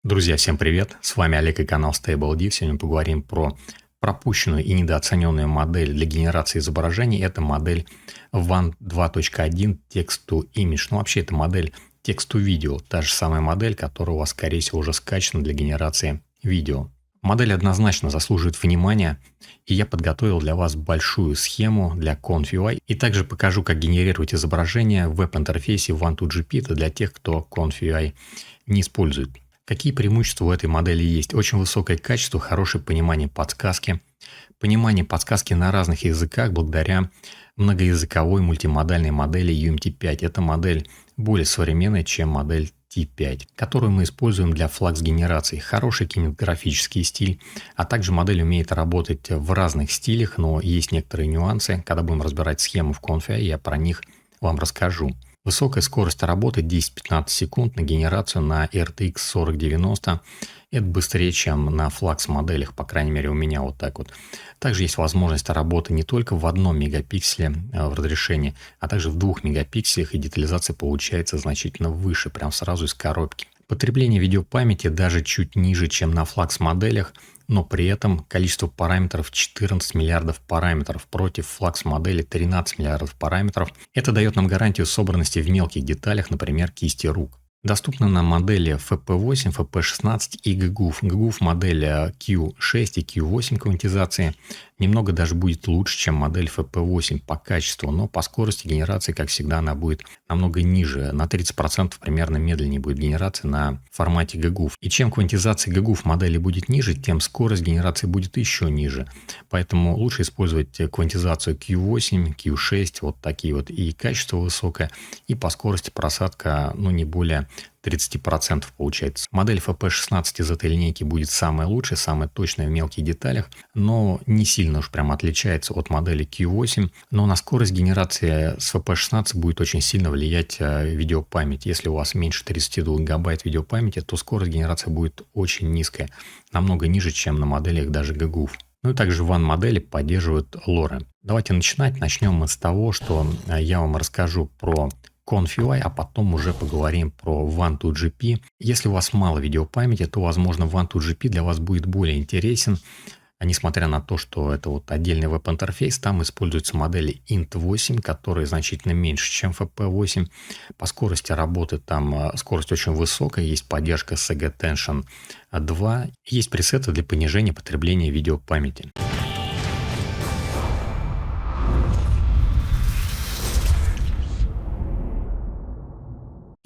Друзья, всем привет! С вами Олег и канал StableDiff. Сегодня поговорим про пропущенную и недооцененную модель для генерации изображений. Это модель WAN 2.1 Text-to-Image. Вообще это модель Text-to-Video. Та же самая модель, которая у вас, скорее всего, уже скачана для генерации видео. Модель однозначно заслуживает внимания, и я подготовил для вас большую схему для Conf.ui и также покажу, как генерировать изображение в веб-интерфейсе One2GP. Это для тех, кто Conf.ui не использует. Какие преимущества у этой модели есть? Очень высокое качество, хорошее понимание подсказки на разных языках благодаря многоязыковой мультимодальной модели UMT5. Эта модель более современная, чем модель T5, которую мы используем для флакс-генерации. Хороший кинематографический стиль, а также модель умеет работать в разных стилях, но есть некоторые нюансы. Когда будем разбирать схему в Conf.ui, я про них вам расскажу. Высокая скорость работы 10-15 секунд на генерацию на RTX 4090. Это быстрее, чем на флакс-моделях, по крайней мере у меня вот так вот. Также есть возможность работы не только в 1 мегапикселе в разрешении, а также в 2 мегапикселях, и детализация получается значительно выше, прям сразу из коробки. Потребление видеопамяти даже чуть ниже, чем на флакс-моделях, но при этом количество параметров 14 миллиардов параметров против флакс-модели 13 миллиардов параметров. Это дает нам гарантию собранности в мелких деталях, например, кисти рук. Доступны на модели FP8, FP16 и GGUF. GGUF модели Q6 и Q8 квантизации немного даже будет лучше, чем модель FP8 по качеству, но по скорости генерации, как всегда, она будет намного ниже. На 30% примерно медленнее будет генерация на формате GGUF. И чем квантизация GGUF модели будет ниже, тем скорость генерации будет еще ниже. Поэтому лучше использовать квантизацию Q8, Q6, вот такие вот, и качество высокое, и по скорости просадка, не более 30% получается. Модель FP16 из этой линейки будет самая лучшая, самая точная в мелких деталях, но не сильно уж прям отличается от модели Q8. Но на скорость генерации с FP16 будет очень сильно влиять видеопамять. Если у вас меньше 32 гигабайт видеопамяти, то скорость генерации будет очень низкая, намного ниже, чем на моделях даже GGUF. И также WAN-модели поддерживают LoRa. Давайте начинать. Начнем мы с того, что я вам расскажу про Conf.ui, а потом уже поговорим про One2GP. Если у вас мало видеопамяти, то, возможно, One2GP для вас будет более интересен. Несмотря на то, что это вот отдельный веб-интерфейс, там используются модели Int8, которые значительно меньше, чем FP8. По скорости работы там скорость очень высокая, есть поддержка SG Tension 2, есть пресеты для понижения потребления видеопамяти.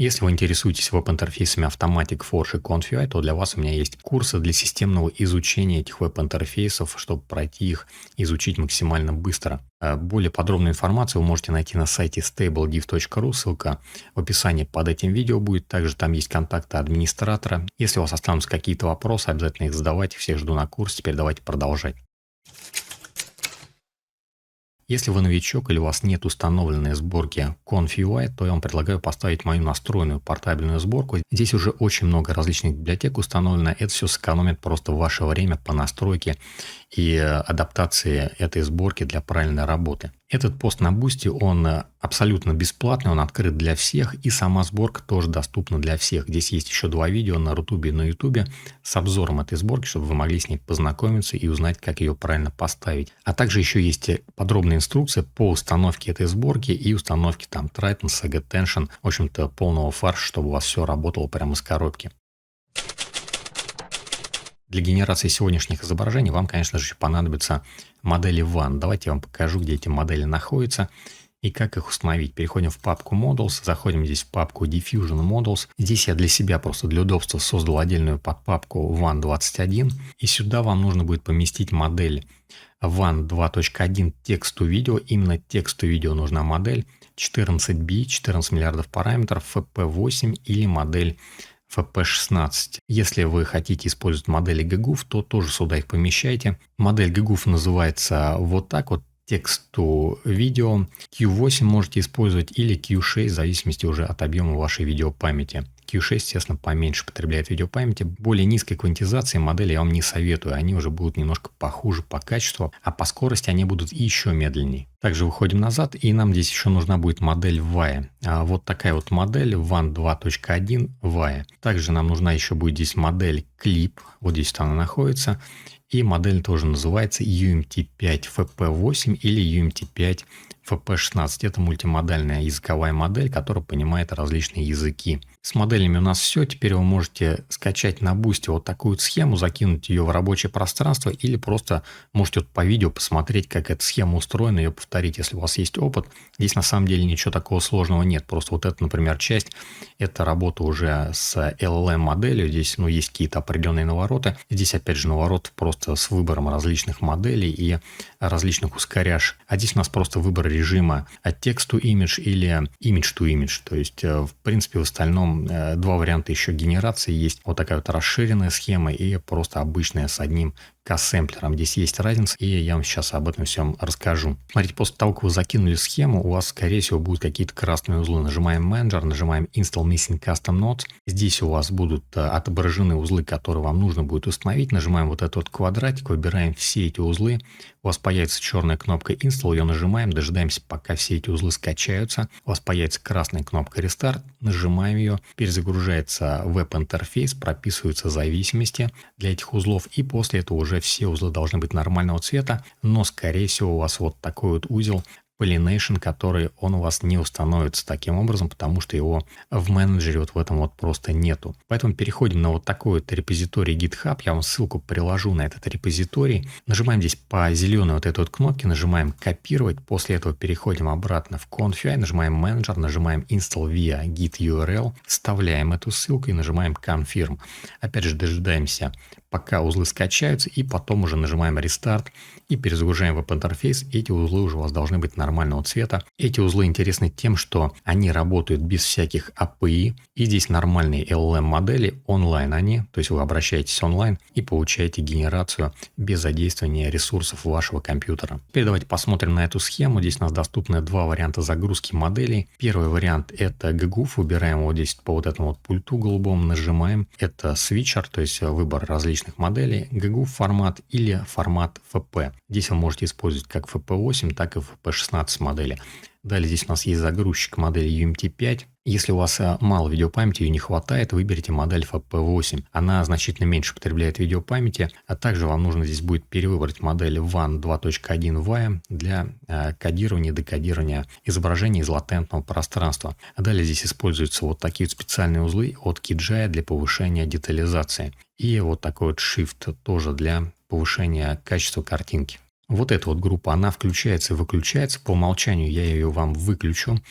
Если вы интересуетесь веб-интерфейсами Automatic Forge и Conf.ui, то для вас у меня есть курсы для системного изучения этих веб-интерфейсов, чтобы пройти их, изучить максимально быстро. Более подробную информацию вы можете найти на сайте stablediff.ru, ссылка в описании под этим видео будет. Также там есть контакты администратора. Если у вас останутся какие-то вопросы, обязательно их задавайте. Всех жду на курсе. Теперь давайте продолжать. Если вы новичок или у вас нет установленной сборки Conf.ui, то я вам предлагаю поставить мою настроенную портабельную сборку. Здесь уже очень много различных библиотек установлено. Это все сэкономит просто ваше время по настройке и адаптации этой сборки для правильной работы. Этот пост на Бусти, он абсолютно бесплатный, он открыт для всех, и сама сборка тоже доступна для всех. Здесь есть еще 2 видео на Рутубе и на Ютубе с обзором этой сборки, чтобы вы могли с ней познакомиться и узнать, как ее правильно поставить. А также еще есть подробная инструкция по установке этой сборки и установке там Triton, SG Tension, в общем-то полного фарша, чтобы у вас все работало прямо из коробки. Для генерации сегодняшних изображений вам, конечно же, понадобятся модели WAN. Давайте я вам покажу, где эти модели находятся и как их установить. Переходим в папку Models, заходим здесь в папку Diffusion Models. Здесь я для себя просто для удобства создал отдельную подпапку WAN 21. И сюда вам нужно будет поместить модель WAN 2.1 Text-to-Video. Именно Text-to-Video нужна модель 14B, 14 миллиардов параметров, FP8 или модель FP16. Если вы хотите использовать модели GGUF, то тоже сюда их помещайте. Модель GGUF называется вот так вот, Text-to-Video. Q8 можете использовать или Q6, в зависимости уже от объема вашей видеопамяти. Q6, естественно, поменьше потребляет видеопамяти. Более низкой квантизации модели я вам не советую. Они уже будут немножко похуже по качеству, а по скорости они будут еще медленнее. Также выходим назад, и нам здесь еще нужна будет модель VAE. Вот такая вот модель WAN 2.1 VAE. Также нам нужна еще будет здесь модель Clip. Вот здесь она находится. И модель тоже называется UMT5 FP8 или UMT5 FP16. Это мультимодальная языковая модель, которая понимает различные языки. С моделями у нас все. Теперь вы можете скачать на Boosty вот такую вот схему, закинуть ее в рабочее пространство или просто можете вот по видео посмотреть, как эта схема устроена, ее повторить, если у вас есть опыт. Здесь на самом деле ничего такого сложного нет. Просто вот эта, например, часть, это работа уже с LLM-моделью. Здесь есть какие-то определенные навороты. Здесь, опять же, наворот просто с выбором различных моделей и различных ускоряшек. А здесь у нас просто выбор режима от text to image или image to image. То есть, в принципе, в остальном два варианта еще генерации есть. Вот такая вот расширенная схема и просто обычная с одним к-сэмплером. Здесь есть разница, и я вам сейчас об этом всем расскажу. Смотрите, после того, как вы закинули схему, у вас, скорее всего, будут какие-то красные узлы. Нажимаем Manager, нажимаем Install Missing Custom Nodes. Здесь у вас будут отображены узлы, которые вам нужно будет установить. Нажимаем вот этот вот квадратик, выбираем все эти узлы. У вас появится черная кнопка Install, ее нажимаем, дожидаемся, пока все эти узлы скачаются. У вас появится красная кнопка Restart, нажимаем ее. Перезагружается веб-интерфейс, прописываются зависимости для этих узлов, и после этого уже все узлы должны быть нормального цвета, но, скорее всего, у вас вот такой вот узел Pollination, который он у вас не установится таким образом, потому что его в менеджере вот в этом вот просто нету. Поэтому переходим на вот такой вот репозиторий GitHub. Я вам ссылку приложу на этот репозиторий. Нажимаем здесь по зеленой вот этой вот кнопке, нажимаем копировать. После этого переходим обратно в Config, нажимаем менеджер, нажимаем Install via Git URL, вставляем эту ссылку и нажимаем Confirm. Опять же дожидаемся, пока узлы скачаются, и потом уже нажимаем Restart и перезагружаем веб-интерфейс. Эти узлы уже у вас должны быть нормального цвета. Эти узлы интересны тем, что они работают без всяких API, и здесь нормальные LLM-модели, онлайн они, то есть вы обращаетесь онлайн и получаете генерацию без задействования ресурсов вашего компьютера. Теперь давайте посмотрим на эту схему. Здесь у нас доступны два варианта загрузки моделей. Первый вариант — это GGUF, выбираем вот здесь по вот этому вот пульту голубому, нажимаем. Это switcher, то есть выбор различных моделей, GGUF формат или формат FP. Здесь вы можете использовать как FP8, так и FP16 модели. Далее здесь у нас есть загрузчик модели UMT5. Если у вас мало видеопамяти, ее не хватает, выберите модель FP8. Она значительно меньше потребляет видеопамяти, а также вам нужно здесь будет перевыбрать модель WAN 2.1 VAE для кодирования и декодирования изображений из латентного пространства. А далее здесь используются вот такие вот специальные узлы от KeyGI для повышения детализации. И вот такой вот Shift тоже для повышения качества картинки. Вот эта вот группа, она включается и выключается. По умолчанию я ее вам выключу.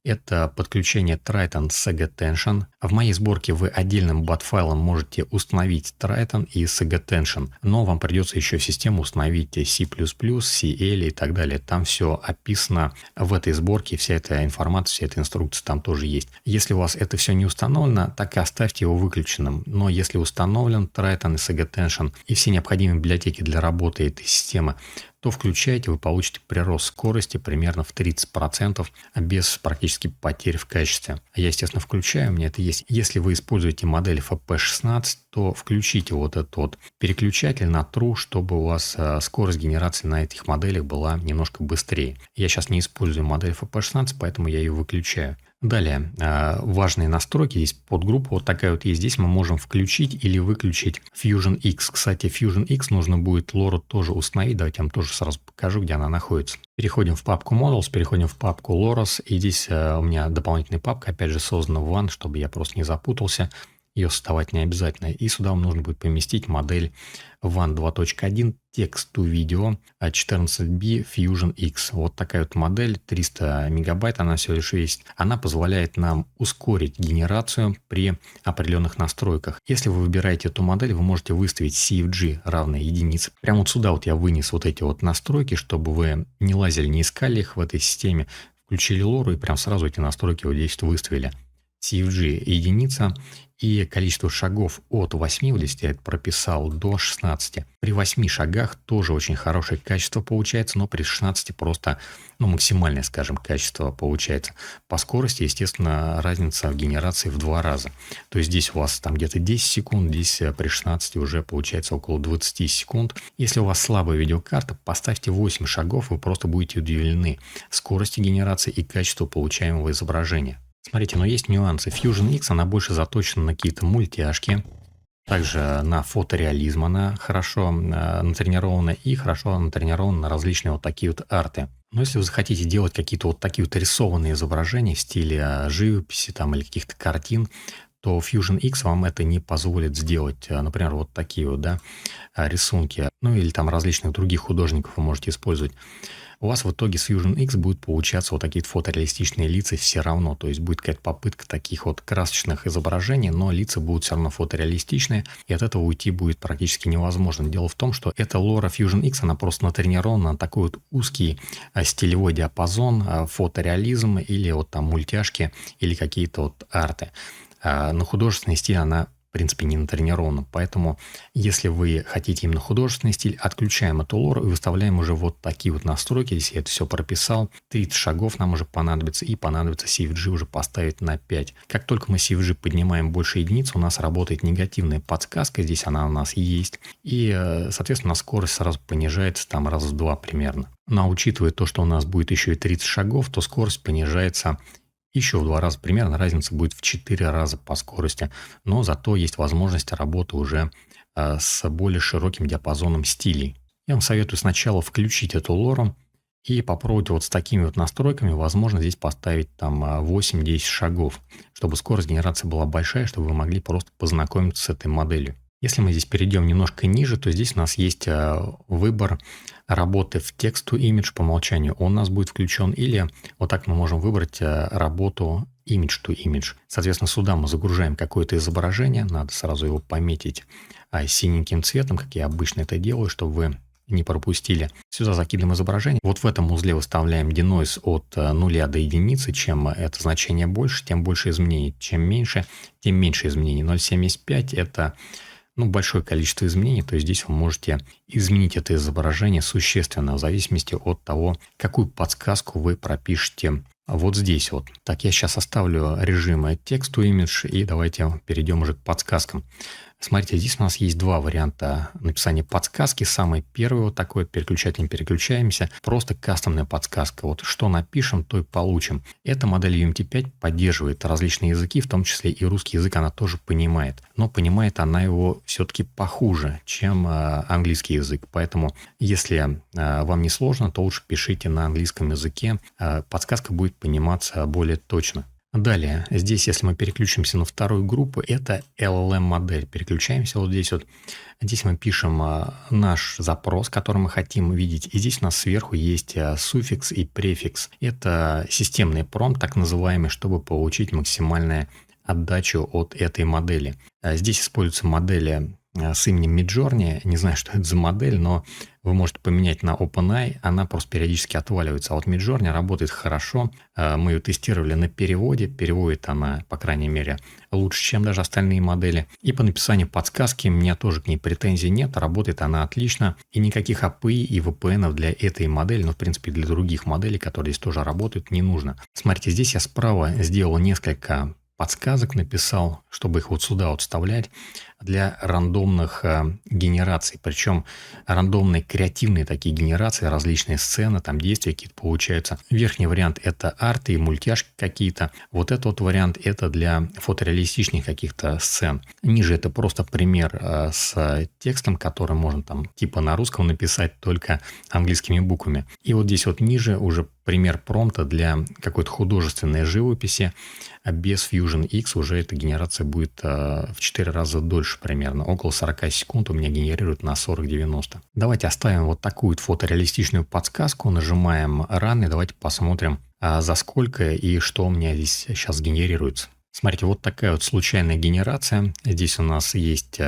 Это подключение Triton Sega Tension. В моей сборке вы отдельным бат-файлом можете установить Triton и Sega Tension, но вам придется еще в систему установить C++, CL и так далее. Там все описано в этой сборке, вся эта информация, вся эта инструкция там тоже есть. Если у вас это все не установлено, так и оставьте его выключенным. Но если установлен Triton и Sega Tension и все необходимые библиотеки для работы этой системы, то включаете, вы получите прирост скорости примерно в 30% без практически потерь в качестве. Я, естественно, включаю, у меня это есть. Если вы используете модель FP16, то включите вот этот вот переключатель на True, чтобы у вас скорость генерации на этих моделях была немножко быстрее. Я сейчас не использую модель FP16, поэтому я ее выключаю. Далее, важные настройки, здесь подгруппа вот такая вот есть. Здесь мы можем включить или выключить Fusion X. Кстати, Fusion X нужно будет LoRa тоже установить. Давайте я вам тоже сразу покажу, где она находится. Переходим в папку Models, переходим в папку LoRa's. И здесь у меня дополнительная папка, опять же, создана в WAN, чтобы я просто не запутался. Ее создавать не обязательно. И сюда вам нужно будет поместить модель WAN 2.1 Text to Video 14B Fusion X. Вот такая вот модель, 300 мегабайт она всего лишь весит. Она позволяет нам ускорить генерацию при определенных настройках. Если вы выбираете эту модель, вы можете выставить CFG равной единице. Прямо вот сюда вот я вынес вот эти вот настройки, чтобы вы не лазили, не искали их в этой системе. Включили LoRa и прям сразу эти настройки вот здесь выставили. CFG единица и количество шагов от 8, вот здесь я это прописал, до 16. При 8 шагах тоже очень хорошее качество получается, но при 16 просто максимальное, скажем, качество получается. По скорости, естественно, разница в генерации в 2 раза. То есть здесь у вас там где-то 10 секунд, здесь при 16 уже получается около 20 секунд. Если у вас слабая видеокарта, поставьте 8 шагов, вы просто будете удивлены скорости генерации и качеству получаемого изображения. Смотрите, но есть нюансы. Fusion X, она больше заточена на какие-то мультяшки, также на фотореализм она хорошо натренирована и хорошо натренирована на различные вот такие вот арты. Но если вы захотите делать какие-то вот такие вот рисованные изображения в стиле живописи там, или каких-то картин, то Fusion X вам это не позволит сделать. Например, вот такие вот, да, рисунки. Ну или там различных других художников вы можете использовать. У вас в итоге с Fusion X будет получаться вот такие фотореалистичные лица все равно. То есть будет какая-то попытка таких вот красочных изображений, но лица будут все равно фотореалистичные, и от этого уйти будет практически невозможно. Дело в том, что эта лора Fusion X, она просто натренирована на такой вот узкий стилевой диапазон, фотореализм или вот там мультяшки или какие-то вот арты. На художественный стиль она в принципе не натренирована. Поэтому, если вы хотите именно художественный стиль, отключаем эту лору и выставляем уже вот такие вот настройки. Здесь я это все прописал. 30 шагов нам уже понадобится, и понадобится CFG уже поставить на 5. Как только мы CFG поднимаем больше единиц, у нас работает негативная подсказка. Здесь она у нас есть. И, соответственно, скорость сразу понижается там раз в 2 примерно. Но учитывая то, что у нас будет еще и 30 шагов, то скорость понижается еще в 2 раза, примерно разница будет в 4 раза по скорости, но зато есть возможность работы уже с более широким диапазоном стилей. Я вам советую сначала включить эту лору и попробовать вот с такими вот настройками, возможно, здесь поставить там 8-10 шагов, чтобы скорость генерации была большая, чтобы вы могли просто познакомиться с этой моделью. Если мы здесь перейдем немножко ниже, то здесь у нас есть выбор работы в text-to-image по умолчанию. Он у нас будет включен. Или вот так мы можем выбрать работу image-to-image. Соответственно, сюда мы загружаем какое-то изображение. Надо сразу его пометить синеньким цветом, как я обычно это делаю, чтобы вы не пропустили. Сюда закидываем изображение. Вот в этом узле выставляем denoise от 0 до единицы. Чем это значение больше, тем больше изменений. Чем меньше, тем меньше изменений. 0,75 это большое количество изменений, то есть здесь вы можете изменить это изображение существенно в зависимости от того, какую подсказку вы пропишете вот здесь вот. Так, я сейчас оставлю режим Text to Image и давайте перейдем уже к подсказкам. Смотрите, здесь у нас есть 2 варианта написания подсказки. Самый первый вот такой, переключателем переключаемся. Просто кастомная подсказка. Вот что напишем, то и получим. Эта модель UMT5 поддерживает различные языки, в том числе и русский язык она тоже понимает. Но понимает она его все-таки похуже, чем английский язык. Поэтому, если вам не сложно, то лучше пишите на английском языке. Подсказка будет пониматься более точно. Далее, здесь, если мы переключимся на вторую группу, это LLM-модель. Переключаемся вот здесь вот. Здесь мы пишем наш запрос, который мы хотим видеть. И здесь у нас сверху есть суффикс и префикс. Это системный промпт, так называемый, чтобы получить максимальную отдачу от этой модели. Здесь используются модели с именем Midjourney. Не знаю, что это за модель, но вы можете поменять на OpenAI, она просто периодически отваливается. А вот Midjourney работает хорошо. Мы ее тестировали на переводе. Переводит она, по крайней мере, лучше, чем даже остальные модели. И по написанию подсказки у меня тоже к ней претензий нет. Работает она отлично. И никаких API и VPN для этой модели, в принципе, для других моделей, которые здесь тоже работают, не нужно. Смотрите, здесь я справа сделал несколько подсказок, написал, чтобы их вот сюда вот вставлять для рандомных генераций. Причем рандомные креативные такие генерации, различные сцены, там действия какие-то получаются. Верхний вариант – это арты и мультяшки какие-то. Вот этот вот вариант – это для фотореалистичных каких-то сцен. Ниже это просто пример с текстом, который можно там типа на русском написать только английскими буквами. И вот здесь вот ниже уже пример промпта для какой-то художественной живописи. Без Fusion X уже эта генерация будет в 4 раза дольше примерно. Около 40 секунд у меня генерирует на 40-90. Давайте оставим вот такую фотореалистичную подсказку. Нажимаем Run и давайте посмотрим, за сколько и что у меня здесь сейчас генерируется. Смотрите, вот такая вот случайная генерация. Здесь у нас есть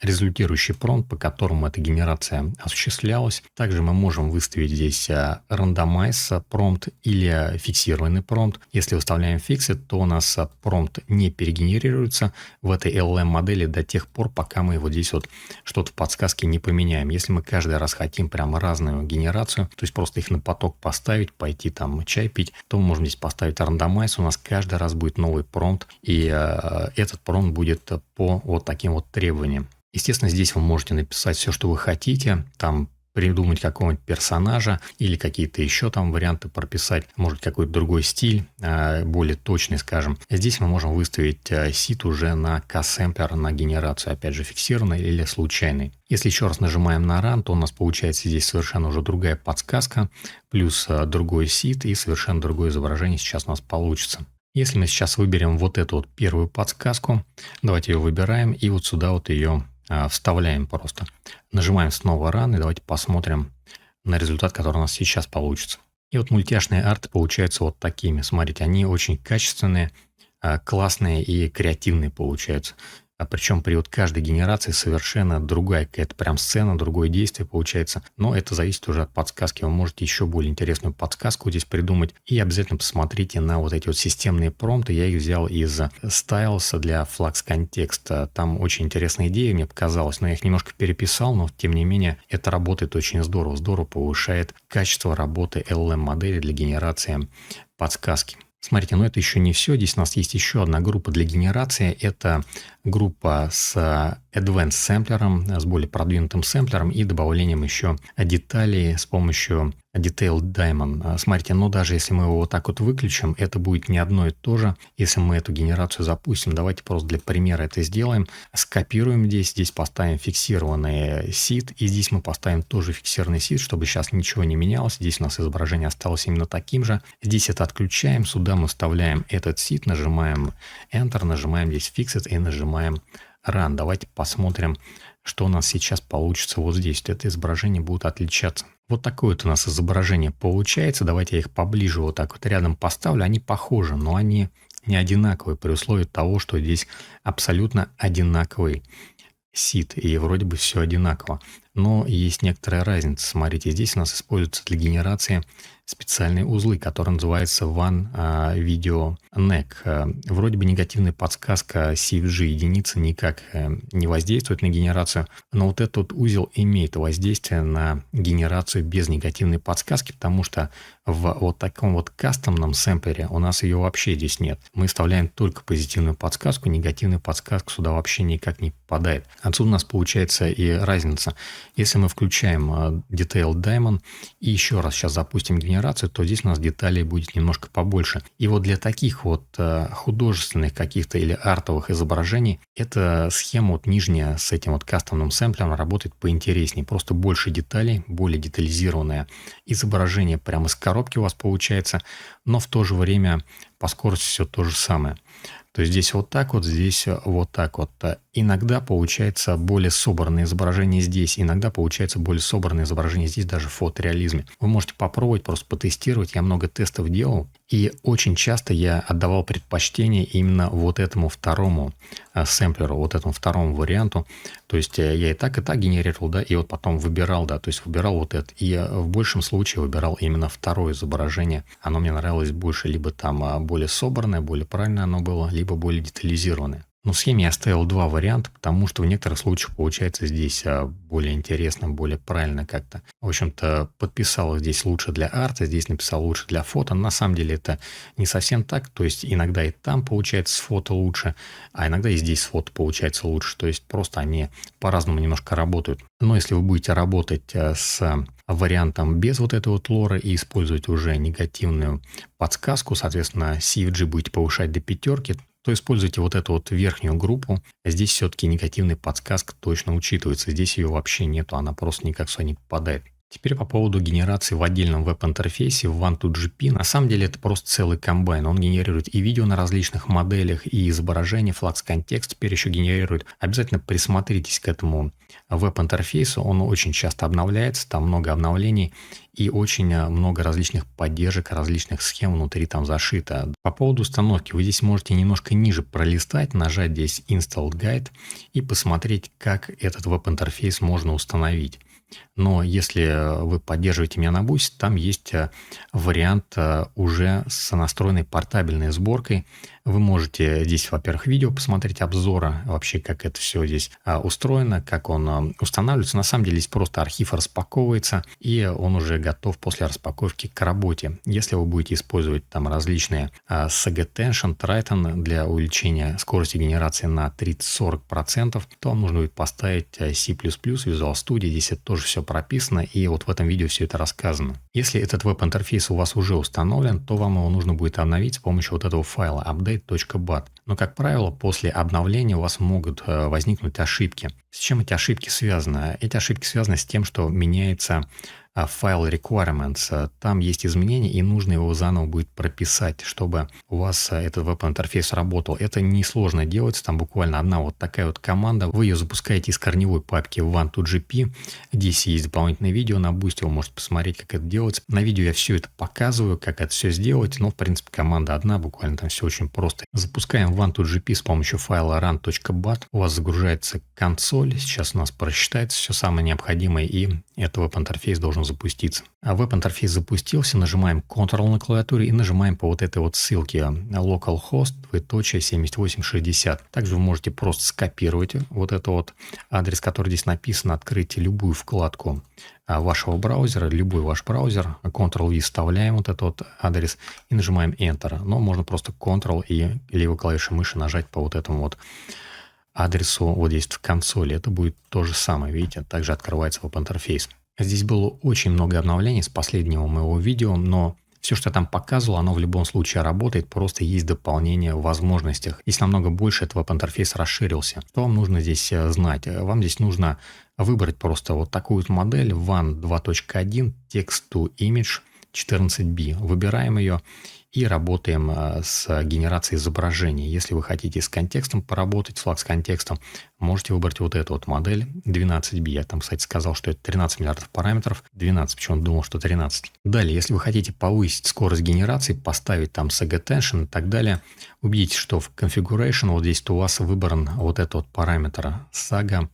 результирующий промпт, по которому эта генерация осуществлялась. Также мы можем выставить здесь randomize промпт или фиксированный промпт. Если выставляем fixed, то у нас промпт не перегенерируется в этой LLM-модели до тех пор, пока мы вот здесь вот что-то в подсказке не поменяем. Если мы каждый раз хотим прямо разную генерацию, то есть просто их на поток поставить, пойти там чай пить, то мы можем здесь поставить randomize. У нас каждый раз будет новый промпт, и этот промпт будет по вот таким вот требованиям. Естественно, здесь вы можете написать все, что вы хотите, там придумать какого-нибудь персонажа или какие-то еще там варианты прописать, может какой-то другой стиль, более точный, скажем. Здесь мы можем выставить сид уже на K-сэмплер, на генерацию, опять же, фиксированной или случайной. Если еще раз нажимаем на Run, то у нас получается здесь совершенно уже другая подсказка, плюс другой сид и совершенно другое изображение сейчас у нас получится. Если мы сейчас выберем вот эту вот первую подсказку, давайте ее выбираем и вот сюда вот ее вставляем просто. Нажимаем снова Run и давайте посмотрим на результат, который у нас сейчас получится. И вот мультяшные арты получаются вот такими. Смотрите, они очень качественные, классные и креативные получаются. Причем при вот каждой генерации совершенно другая какая-то прям сцена, другое действие получается. Но это зависит уже от подсказки. Вы можете еще более интересную подсказку здесь придумать. И обязательно посмотрите на вот эти вот системные промпты. Я их взял из Styles для Flux контекста. Там очень интересная идея мне показалась, но я их немножко переписал, но тем не менее это работает очень здорово. Здорово повышает качество работы LLM-модели для генерации подсказки. Смотрите, но это еще не все. Здесь у нас есть еще одна группа для генерации. Это группа с Advanced сэмплером, с более продвинутым сэмплером и добавлением еще деталей с помощью Detailed Diamond. Смотрите, но даже если мы его вот так вот выключим, это будет не одно и то же. Если мы эту генерацию запустим, давайте просто для примера это сделаем. Скопируем здесь поставим фиксированный seed, и здесь мы поставим тоже фиксированный seed, чтобы сейчас ничего не менялось. Здесь у нас изображение осталось именно таким же. Здесь это отключаем, сюда мы вставляем этот seed, нажимаем Enter, нажимаем здесь Fixed и нажимаем Run. Давайте посмотрим, что у нас сейчас получится вот здесь. Это изображение будет отличаться. Вот такое вот у нас изображение получается. Давайте я их поближе вот так вот рядом поставлю. Они похожи, но они не одинаковые при условии того, что здесь абсолютно одинаковый сид. И вроде бы все одинаково. Но есть некоторая разница. Смотрите, здесь у нас используется для генерации специальные узлы, которые называются One Video Neck. Вроде бы негативная подсказка CFG единицы никак не воздействует на генерацию, но вот этот узел имеет воздействие на генерацию без негативной подсказки, потому что в вот таком вот кастомном сэмплере у нас ее вообще здесь нет. Мы вставляем только позитивную подсказку, негативная подсказка сюда вообще никак не попадает. Отсюда у нас получается и разница. Если мы включаем Detailed Diamond и еще раз сейчас запустим генерацию, то здесь у нас деталей будет немножко побольше. И вот для таких вот художественных каких-то или артовых изображений эта схема вот нижняя с этим вот кастомным сэмплером работает поинтереснее. Просто больше деталей, более детализированное изображение прямо из коробки у вас получается, но в то же время по скорости все то же самое. То есть здесь вот так вот, здесь вот так вот. Иногда получается более собранное изображение здесь, иногда получается более собранное изображение здесь, даже в фотореализме. Вы можете попробовать, просто потестировать. Я много тестов делал, и очень часто я отдавал предпочтение именно вот этому второму сэмплеру, вот этому второму варианту. То есть я и так генерировал, да, и вот потом выбирал, да, то есть выбирал вот это. И в большем случае выбирал именно второе изображение. Оно мне нравилось больше, либо там более собранное, более правильное оно было, либо более детализированное. Но в схеме я оставил два варианта, потому что в некоторых случаях получается здесь более интересно, более правильно как-то. В общем-то, подписал здесь лучше для арта, здесь написал лучше для фото. На самом деле это не совсем так. То есть иногда и там получается с фото лучше, а иногда и здесь с фото получается лучше. То есть просто они по-разному немножко работают. Но если вы будете работать с вариантом без вот этой вот лоры и использовать уже негативную подсказку, соответственно, CFG будете повышать до 5, то используйте вот эту вот верхнюю группу. Здесь все-таки негативная подсказка точно учитывается. Здесь ее вообще нету, она просто никак сюда не попадает. Теперь по поводу генерации в отдельном веб-интерфейсе в One2GP. На самом деле это просто целый комбайн. Он генерирует и видео на различных моделях, и изображение, Flux контекст теперь еще генерирует. Обязательно присмотритесь к этому веб-интерфейсу. Он очень часто обновляется, там много обновлений. и очень много различных поддержек, различных схем внутри там зашито. По поводу установки вы здесь можете немножко ниже пролистать, нажать здесь Install Guide и посмотреть, как этот веб-интерфейс можно установить. Но если вы поддерживаете меня на Boost, там есть вариант уже с настроенной портабельной сборкой. Вы можете здесь, во-первых, видео посмотреть обзора, вообще как это все здесь устроено, как он устанавливается. На самом деле здесь просто архив распаковывается, и он уже готов после распаковки к работе. Если вы будете использовать там различные SG-Tension, Triton для увеличения скорости генерации на 30-40%, то вам нужно будет поставить C++, Visual Studio. Здесь это тоже все прописано, и вот в этом видео все это рассказано. Если этот веб-интерфейс у вас уже установлен, то вам его нужно будет обновить с помощью вот этого файла update.bat. Но, как правило, после обновления у вас могут возникнуть ошибки. С чем эти ошибки связаны? Эти ошибки связаны с тем, что меняется файл requirements. Там есть изменения, и нужно его заново будет прописать, чтобы у вас этот веб-интерфейс работал. Это несложно делать, там буквально одна вот такая вот команда. Вы ее запускаете из корневой папки One2GP. Здесь есть дополнительное видео на Boost, вы можете посмотреть, как это делать. На видео я все это показываю, как это все сделать, но в принципе команда одна, буквально там все очень просто. Запускаем One2GP с помощью файла run.bat. У вас загружается консоль, сейчас у нас просчитается все самое необходимое, и этот веб-интерфейс должен запуститься. А веб-интерфейс запустился, нажимаем Ctrl на клавиатуре и нажимаем по вот этой вот ссылке localhost 7860. Также вы можете просто скопировать вот этот вот адрес, который здесь написан, открыть любую вкладку вашего браузера, любой ваш браузер, Ctrl-V вставляем вот этот вот адрес и нажимаем Enter. Но можно просто Ctrl и левой клавишей мыши нажать по вот этому вот адресу вот здесь в консоли. Это будет то же самое, видите, также открывается веб-интерфейс. Здесь было очень много обновлений с последнего моего видео, но все, что я там показывал, оно в любом случае работает, просто есть дополнение в возможностях. Здесь намного больше этот веб-интерфейс расширился. Что вам нужно здесь знать? Вам здесь нужно выбрать просто вот такую вот модель One 2.1 Text to Image 14B. Выбираем ее и работаем с генерацией изображений. Если вы хотите с контекстом поработать, с флакс-контекстом, можете выбрать вот эту вот модель 12B. Я там, кстати, сказал, что это 13 миллиардов параметров. 12, почему-то думал, что 13. Далее, если вы хотите повысить скорость генерации, поставить там SG-Tension и так далее, убедитесь, что в Configuration вот здесь у вас выбран вот этот вот параметр SAGA,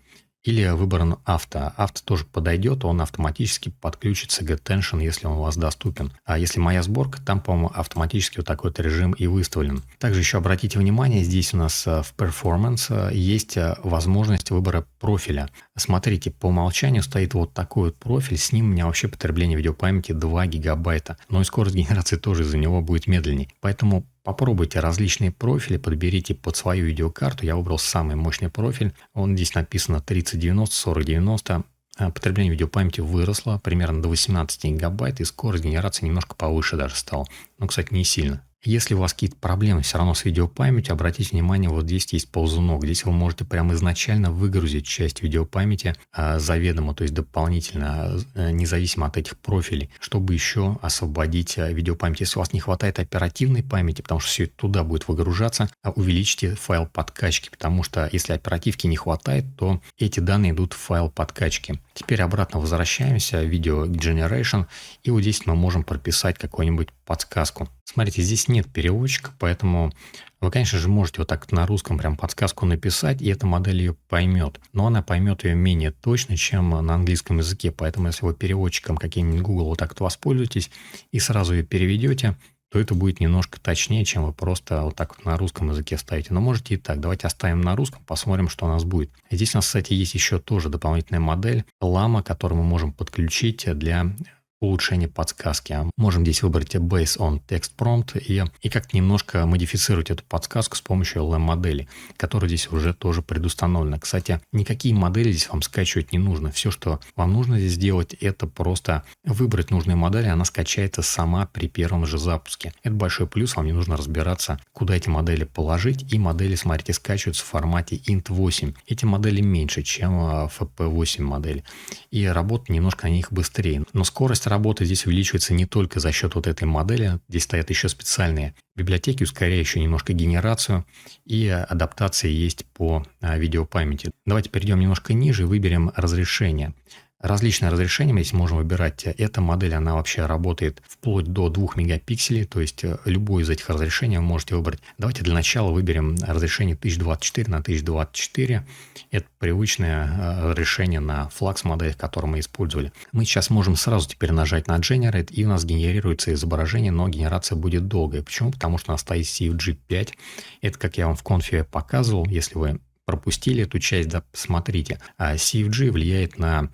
или выбран авто. Авто тоже подойдет, он автоматически подключится SG-Tension, если он у вас доступен. А если моя сборка, там, по-моему, автоматически вот такой вот режим и выставлен. Также еще обратите внимание, здесь у нас в Performance есть возможность выбора профиля. Смотрите, по умолчанию стоит вот такой вот профиль, с ним у меня вообще потребление видеопамяти 2 гигабайта. Но и скорость генерации тоже из-за него будет медленнее. Поэтому попробуйте различные профили, подберите под свою видеокарту. Я выбрал самый мощный профиль. Он здесь написано 3090, 4090. Потребление видеопамяти выросло примерно до 18 гигабайт, и скорость генерации немножко повыше даже стала. Но, кстати, не сильно. Если у вас какие-то проблемы все равно с видеопамятью, обратите внимание, вот здесь есть ползунок. Здесь вы можете прямо изначально выгрузить часть видеопамяти заведомо, то есть дополнительно, независимо от этих профилей, чтобы еще освободить видеопамять. Если у вас не хватает оперативной памяти, потому что все это туда будет выгружаться, увеличьте файл подкачки, потому что если оперативки не хватает, то эти данные идут в файл подкачки. Теперь обратно возвращаемся в Video Generation, и вот здесь мы можем прописать какую-нибудь подсказку. Смотрите, здесь нет переводчика, поэтому вы, конечно же, можете вот так на русском прям подсказку написать, и эта модель ее поймет. Но она поймет ее менее точно, чем на английском языке. Поэтому, если вы переводчиком каким-нибудь Google вот так вот воспользуетесь и сразу ее переведете, то это будет немножко точнее, чем вы просто вот так вот на русском языке ставите. Но можете и так. Давайте оставим на русском, посмотрим, что у нас будет. Здесь у нас, кстати, есть еще тоже дополнительная модель Llama, которую мы можем подключить для улучшение подсказки. Можем здесь выбрать Based on Text Prompt и как-то немножко модифицировать эту подсказку с помощью LM-модели, которая здесь уже тоже предустановлена. Кстати, никакие модели здесь вам скачивать не нужно. Все, что вам нужно здесь сделать, это просто выбрать нужную модель, и она скачается сама при первом же запуске. Это большой плюс, вам не нужно разбираться, куда эти модели положить. И модели, смотрите, скачиваются в формате int8. Эти модели меньше, чем FP8 модели. И работа немножко на них быстрее. Но скорость работы здесь увеличивается не только за счет вот этой модели. Здесь стоят еще специальные библиотеки, ускоряющие немножко генерацию, и адаптация есть по видеопамяти. Давайте перейдем немножко ниже и выберем разрешение. Различные разрешения мы здесь можем выбирать. Эта модель, она вообще работает вплоть до 2 мегапикселей, то есть любое из этих разрешений вы можете выбрать. Давайте для начала выберем разрешение 1024 на 1024. Это привычное разрешение на флакс-моделях, которые мы использовали. Мы сейчас можем сразу теперь нажать на Generate, и у нас генерируется изображение, но генерация будет долгой. Почему? Потому что у нас стоит CFG 5. Это, как я вам в конфе показывал, если вы пропустили эту часть, да, посмотрите. CFG влияет на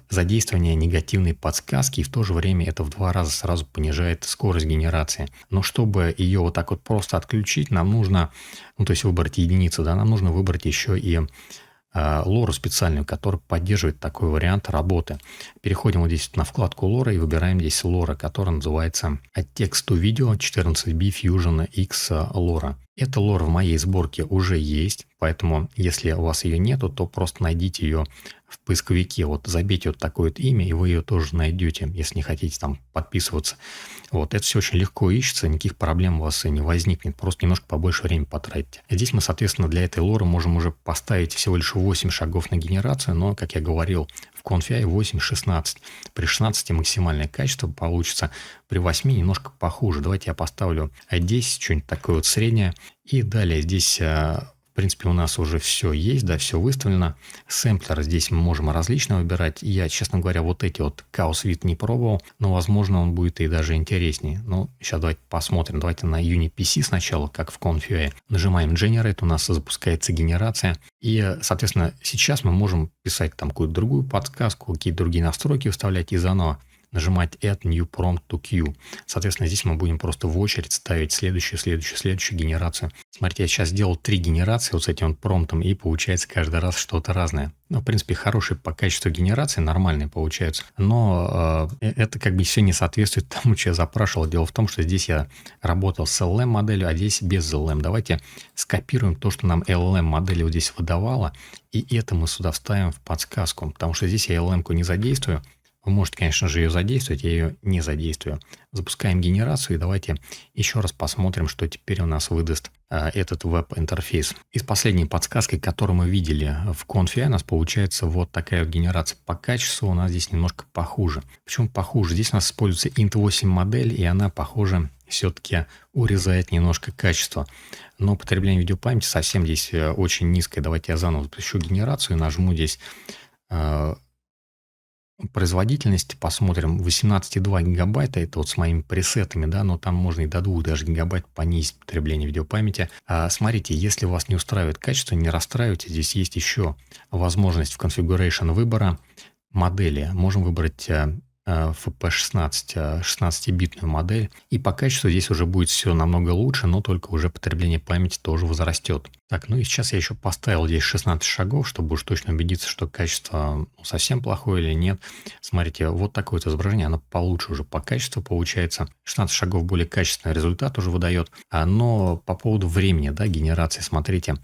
задействование негативной подсказки, и в то же время это в 2 раза сразу понижает скорость генерации. Но чтобы ее вот так вот просто отключить, нам нужно, то есть выбрать единицу, да, нам нужно выбрать еще и лору специальную, которая поддерживает такой вариант работы. Переходим вот здесь на вкладку лора и выбираем здесь лора, которая называется Text to Video 14B Fusion X лора. Эта лора в моей сборке уже есть, поэтому если у вас ее нету, то просто найдите ее в поисковике. Вот забейте вот такое вот имя, и вы ее тоже найдете, если не хотите там подписываться. Вот, это все очень легко ищется, никаких проблем у вас и не возникнет, просто немножко побольше времени потратите. Здесь мы, соответственно, для этой лоры можем уже поставить всего лишь 8 шагов на генерацию, но, как я говорил, в Confi 8-16. При 16 максимальное качество получится, при 8 немножко похуже. Давайте я поставлю 10, что-нибудь такое вот среднее. И далее здесь, в принципе, у нас уже все есть, да, все выставлено. Сэмплеры здесь мы можем различно выбирать. Я, честно говоря, вот эти вот Chaos Vit не пробовал, но, возможно, он будет и даже интереснее. Ну, сейчас давайте посмотрим. Давайте на UniPC сначала, как в Confi. Нажимаем Generate, у нас запускается генерация. И, соответственно, сейчас мы можем писать там какую-то другую подсказку, какие-то другие настройки вставлять и заново нажимать Add New Prompt to Queue. Соответственно, здесь мы будем просто в очередь ставить следующую генерацию. Смотрите, я сейчас сделал 3 генерации вот с этим вот промптом, и получается каждый раз что-то разное. Ну, в принципе, хорошие по качеству генерации, нормальные получаются. Но это как бы все не соответствует тому, что я запрашивал. Дело в том, что здесь я работал с LLM-моделью, а здесь без LLM. Давайте скопируем то, что нам LLM-модель вот здесь выдавала, и это мы сюда вставим в подсказку, потому что здесь я LLM-ку не задействую. Вы можете, конечно же, ее задействовать, я ее не задействую. Запускаем генерацию, и давайте еще раз посмотрим, что теперь у нас выдаст этот веб-интерфейс. Из последней подсказки, которую мы видели в Confi, у нас получается вот такая вот генерация. По качеству у нас здесь немножко похуже. Почему похуже? Здесь у нас используется Int8 модель, и она, похоже, все-таки урезает немножко качество. Но потребление видеопамяти совсем здесь очень низкое. Давайте я заново запущу генерацию и нажму здесь производительности, посмотрим, 18,2 гигабайта, это вот с моими пресетами, да, но там можно и до 2 даже гигабайт понизить потребление видеопамяти. Смотрите, если вас не устраивает качество, не расстраивайтесь, здесь есть еще возможность в configuration выбора модели. Можем выбрать FP16, 16-битную модель. И по качеству здесь уже будет все намного лучше, но только уже потребление памяти тоже возрастет. Так, ну и сейчас я еще поставил здесь 16 шагов, чтобы уж точно убедиться, что качество совсем плохое или нет. Смотрите, вот такое вот изображение, оно получше уже по качеству получается. 16 шагов более качественный результат уже выдает. Но по поводу времени, да, генерации, смотрите.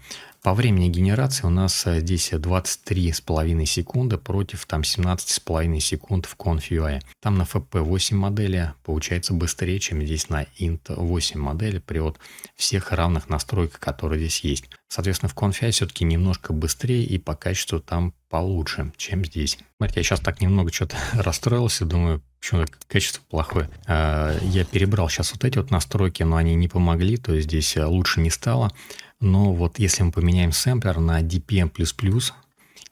По времени генерации у нас здесь 23,5 секунды против там 17,5 секунд в Confi. Там на FP8 модели получается быстрее, чем здесь на Int8 модели при вот всех равных настройках, которые здесь есть. Соответственно, в Confi все-таки немножко быстрее и по качеству там получше, чем здесь. Смотрите, я сейчас так немного что-то расстроился, думаю, почему качество плохое. Я перебрал сейчас вот эти вот настройки, но они не помогли, то есть здесь лучше не стало. Но вот если мы поменяем сэмплер на DPM++,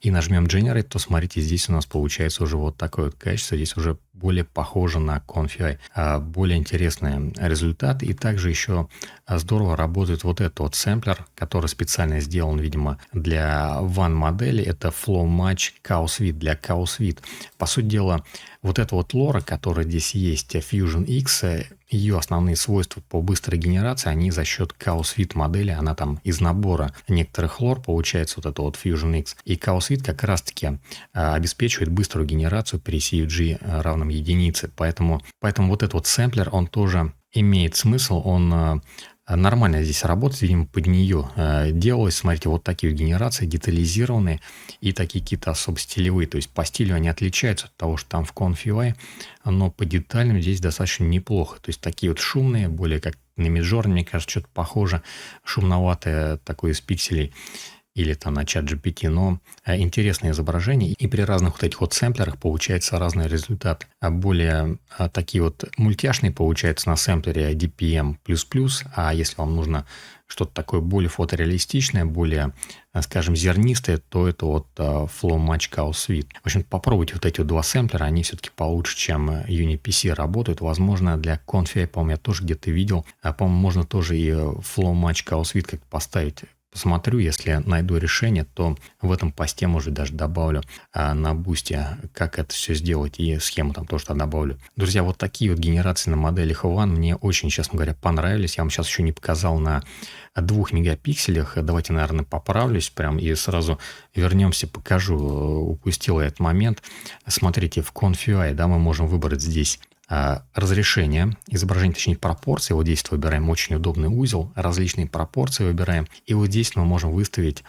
и нажмем Generate, то смотрите, здесь у нас получается уже вот такое вот качество. Здесь уже более похоже на Confi. Более интересный результат. И также еще здорово работает вот этот вот сэмплер, который специально сделан, видимо, для One-модели. Это Flow Match Chaos Vit для Chaos Vit. По сути дела, вот эта вот лора, которая здесь есть, Fusion X, ее основные свойства по быстрой генерации, они за счет Chaos Vit модели, она там из набора некоторых лор получается вот это вот Fusion X. И Chaos Vit как раз-таки обеспечивает быструю генерацию при CFG равном единице. Поэтому вот этот вот сэмплер, он тоже имеет смысл, он нормально здесь работает, видимо, под нее делалось. Смотрите, вот такие вот генерации детализированные и такие какие-то особо стилевые. То есть по стилю они отличаются от того, что там в Confi, но по деталям здесь достаточно неплохо. То есть такие вот шумные, более как на Midjourney, мне кажется, что-то похоже, шумноватое такое из пикселей. или там на чат GPT, но интересное изображение, и при разных вот этих вот сэмплерах получается разный результат. Более такие вот мультяшные получаются на сэмплере DPM++, а если вам нужно что-то такое более фотореалистичное, более, скажем, зернистое, то это вот Flow Match Cow Suite. В общем, попробуйте вот эти вот два сэмплера, они все-таки получше, чем UniPC работают. Возможно, для Confi, по-моему, я тоже где-то видел, по-моему, можно тоже и Flow Match Cow Suite как-то поставить. Посмотрю, если найду решение, то в этом посте, может, даже добавлю на бусте, как это все сделать, и схему там тоже добавлю. Друзья, вот такие вот генерации на моделях One мне очень, честно говоря, понравились. Я вам сейчас еще не показал на 2 мегапикселях. Давайте, наверное, поправлюсь прям и сразу вернемся, покажу. Упустил я этот момент. Смотрите, в Confi, да, мы можем выбрать здесь разрешение, изображение, точнее пропорции. Вот здесь выбираем очень удобный узел, различные пропорции выбираем. И вот здесь мы можем выставить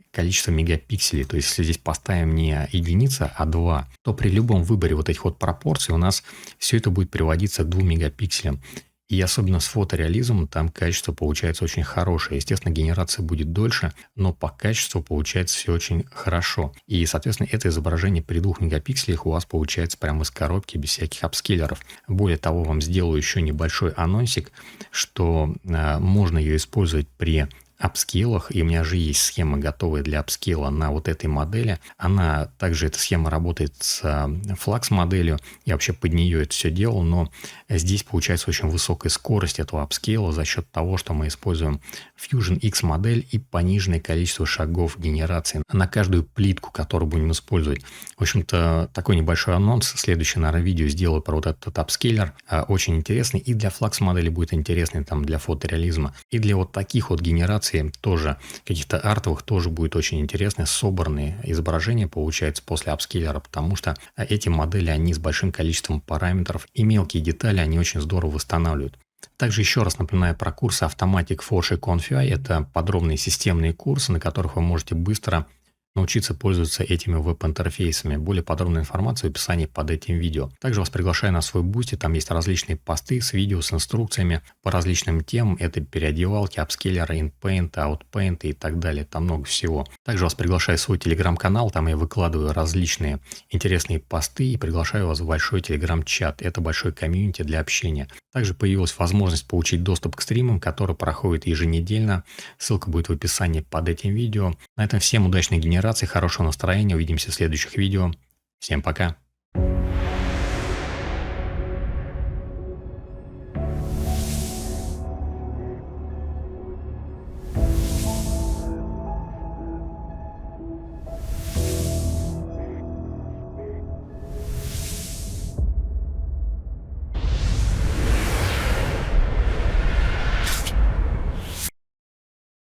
количество мегапикселей. То есть, если здесь поставим не единица, а 2, то при любом выборе вот этих вот пропорций у нас все это будет приводиться к 2 мегапикселям. И особенно с фотореализмом там качество получается очень хорошее. Естественно, генерация будет дольше, но по качеству получается все очень хорошо. И, соответственно, это изображение при 2 мегапикселях у вас получается прямо из коробки, без всяких апскейлеров. Более того, вам сделаю еще небольшой анонсик, что можно ее использовать при апскейлах, и у меня же есть схема готовая для апскейла на вот этой модели. Она также, эта схема работает с Flux моделью. Я вообще под нее это все делал, но здесь получается очень высокая скорость этого апскейла за счет того, что мы используем Fusion X модель и пониженное количество шагов генерации на каждую плитку, которую будем использовать. В общем-то, такой небольшой анонс. Следующее, наверное, видео сделаю про вот этот апскейлер. Очень интересный. И для Flux модели будет интересный, там, для фотореализма. И для вот таких вот генераций тоже, каких-то артовых, тоже будет очень интересно. Собранные изображения получается после апскейлера, потому что эти модели, они с большим количеством параметров, и мелкие детали они очень здорово восстанавливают. Также еще раз напоминаю про курсы Automatic Photoshop Confi. Это подробные системные курсы, на которых вы можете быстро научиться пользоваться этими веб-интерфейсами. Более подробная информация в описании под этим видео. Также вас приглашаю на свой бусти. Там есть различные посты с видео, с инструкциями по различным темам. Это переодевалки, апскейлеры, InPaint, OutPaint и так далее. Там много всего. Также вас приглашаю в свой телеграм-канал. Там я выкладываю различные интересные посты и приглашаю вас в большой телеграм-чат. Это большой комьюнити для общения. Также появилась возможность получить доступ к стримам, которые проходят еженедельно. Ссылка будет в описании под этим видео. На этом всем удачной генерации, хорошего настроения. Увидимся в следующих видео. Всем пока.